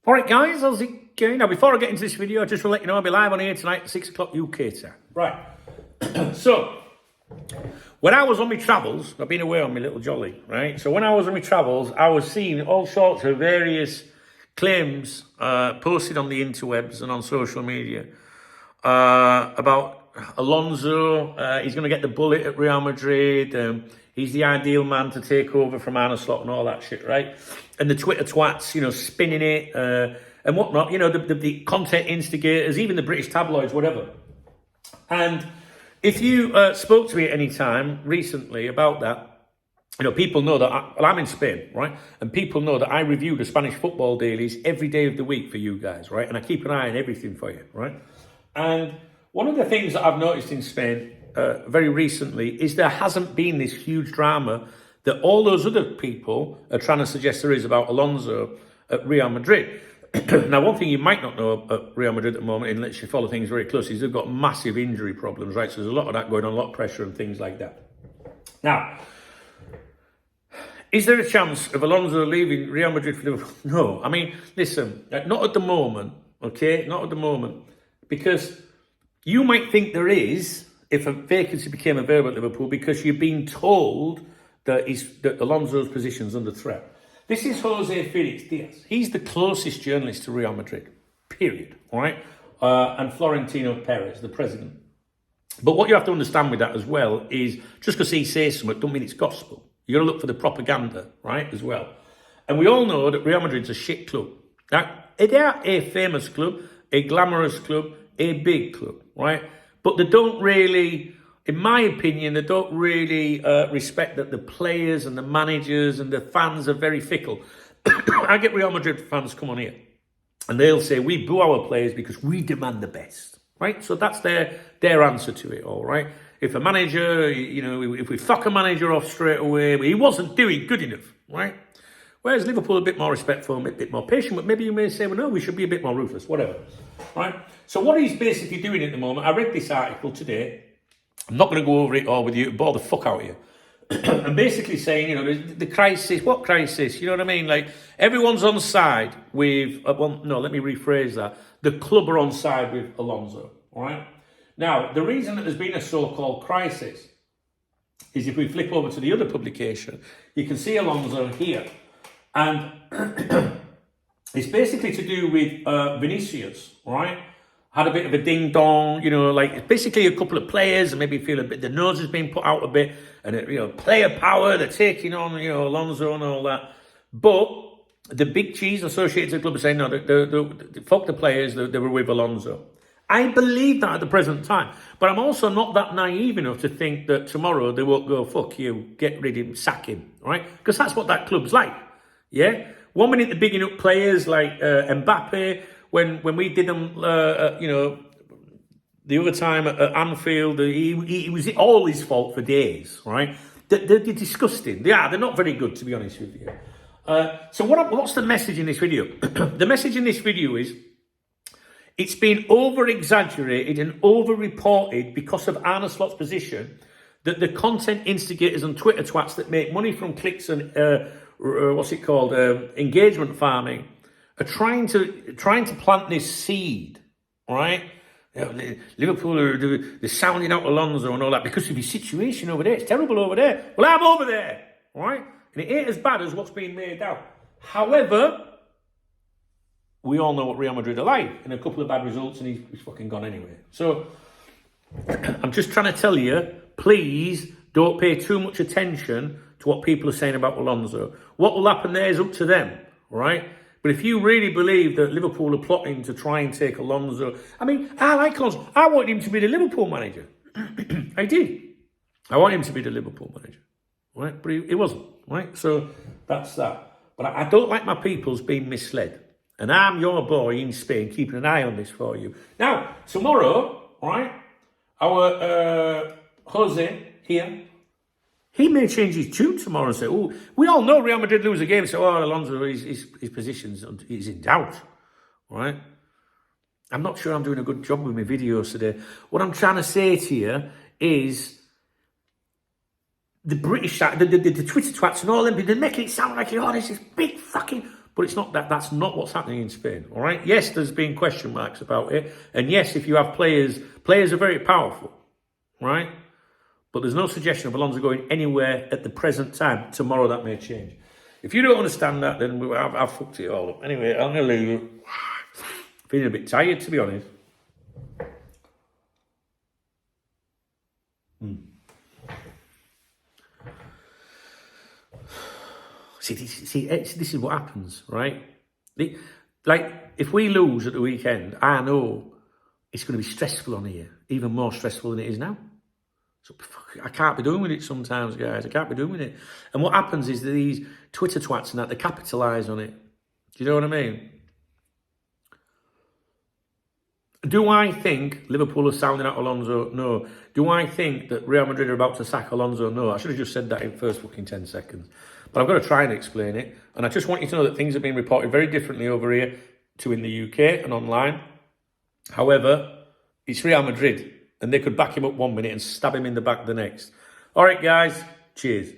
All right, guys, how's it going? Now, before I get into this video, I just want to let you know I'll be live on here tonight at 6 o'clock UK time. Right. So, when I was on my travels, I've been away on my little jolly, right? So, when I was on my travels, I was seeing all sorts of various claims posted on the interwebs and on social media about Alonso. He's going to get the bullet at Real Madrid. He's the ideal man to take over from Arne Slot and all that shit, right? And the Twitter twats, spinning it and whatnot, the content instigators, even the British tabloids, whatever. And if you spoke to me at any time recently about that, people know that I'm in Spain, right? And people know that I review the Spanish football dailies every day of the week for you guys, right? And I keep an eye on everything for you, right? And one of the things that I've noticed in Spain very recently is there hasn't been this huge drama that all those other people are trying to suggest there is about Alonso at Real Madrid. Now, one thing you might not know at Real Madrid at the moment, unless you follow things very closely, is they've got massive injury problems, right? So there's a lot of that going on, a lot of pressure and things like that. Now, is there a chance of Alonso leaving Real Madrid for Liverpool? No. I mean, listen, not at the moment, okay? Not at the moment. Because you might think there is if a vacancy became available at Liverpool because you've been told that Alonso's position's under threat. This is Jose Felix Diaz. He's the closest journalist to Real Madrid, period, all right? And Florentino Perez, the president. But what you have to understand with that as well is just because he says something, don't mean it's gospel. You've got to look for the propaganda, right, as well. And we all know that Real Madrid's a shit club. Now, they are a famous club, a glamorous club, a big club, right? But they don't really, in my opinion, they don't really respect that the players and the managers and the fans are very fickle. I get Real Madrid fans come on here and they'll say, we boo our players because we demand the best, right? So that's their answer to it all, right? If a manager, if we fuck a manager off straight away, he wasn't doing good enough, right? Whereas Liverpool are a bit more respectful, a bit more patient, but maybe you may say, well, no, we should be a bit more ruthless, whatever, right? So what he's basically doing at the moment, I read this article today. I'm not going to go over it all with you, bore the fuck out of you. I'm basically saying, the crisis, what crisis? You know what I mean? Like, everyone's on side with, let me rephrase that. The club are on side with Alonso, all right? Now, the reason that there's been a so-called crisis is if we flip over to the other publication, you can see Alonso here. And it's basically to do with Vinicius, right? Had a bit of a ding-dong, like basically a couple of players and maybe feel a bit, the nose has been put out a bit and, player power, they're taking on, Alonso and all that. But the big cheese associated to the club are saying, no, fuck the players, they were with Alonso. I believe that at the present time, but I'm also not that naive enough to think that tomorrow they won't go, fuck you, get rid of him, sack him, right? Because that's what that club's like, yeah? 1 minute they're bigging up players like Mbappe. When we did them, the other time at Anfield, it was all his fault for days, right? They're disgusting. They're not very good, to be honest with you. So what's the message in this video? The message in this video is, it's been over-exaggerated and over-reported because of Arne Slot's position that the content instigators and Twitter twats that make money from clicks and, engagement farming, are trying to plant this seed, right? Liverpool they're sounding out Alonso and all that because of his situation over there. It's terrible over there. Well, I'm over there, right? And it ain't as bad as what's being made out. However, we all know what Real Madrid are like, and a couple of bad results, and he's fucking gone anyway. So I'm just trying to tell you, please don't pay too much attention to what people are saying about Alonso. What will happen there is up to them, right? But if you really believe that Liverpool are plotting to try and take Alonso, I mean, I like Alonso. I want him to be the Liverpool manager. I did. I want him to be the Liverpool manager, right? But he wasn't, right? So that's that. But I don't like my peoples being misled. And I'm your boy in Spain, keeping an eye on this for you. Now, tomorrow, right, our Jose here, he may change his tune tomorrow and say, oh, we all know Real Madrid lose a game, so Alonso, his position's is in doubt, right? I'm not sure I'm doing a good job with my videos today. What I'm trying to say to you is the British, the Twitter twats and all them, they're making it sound like, this is big fucking But it's not that. That's not what's happening in Spain. All right. Yes, there's been question marks about it, and yes, if you have players are very powerful, right? But there's no suggestion of Alonso going anywhere at the present time. Tomorrow that may change. If you don't understand that, then I've fucked it all up. Anyway, I'm going to leave you. Feeling a bit tired, to be honest. See, this is what happens, right? Like, if we lose at the weekend, I know it's going to be stressful on here. Even more stressful than it is now. So I can't be doing with it sometimes, guys. I can't be doing with it. And what happens is that these Twitter twats and that, they capitalise on it. Do you know what I mean? Do I think Liverpool are sounding out Alonso? No. Do I think that Real Madrid are about to sack Alonso? No. I should have just said that in the first fucking 10 seconds. But I've got to try and explain it. And I just want you to know that things are being reported very differently over here to in the UK and online. However, it's Real Madrid. And they could back him up 1 minute and stab him in the back the next. All right, guys. Cheers.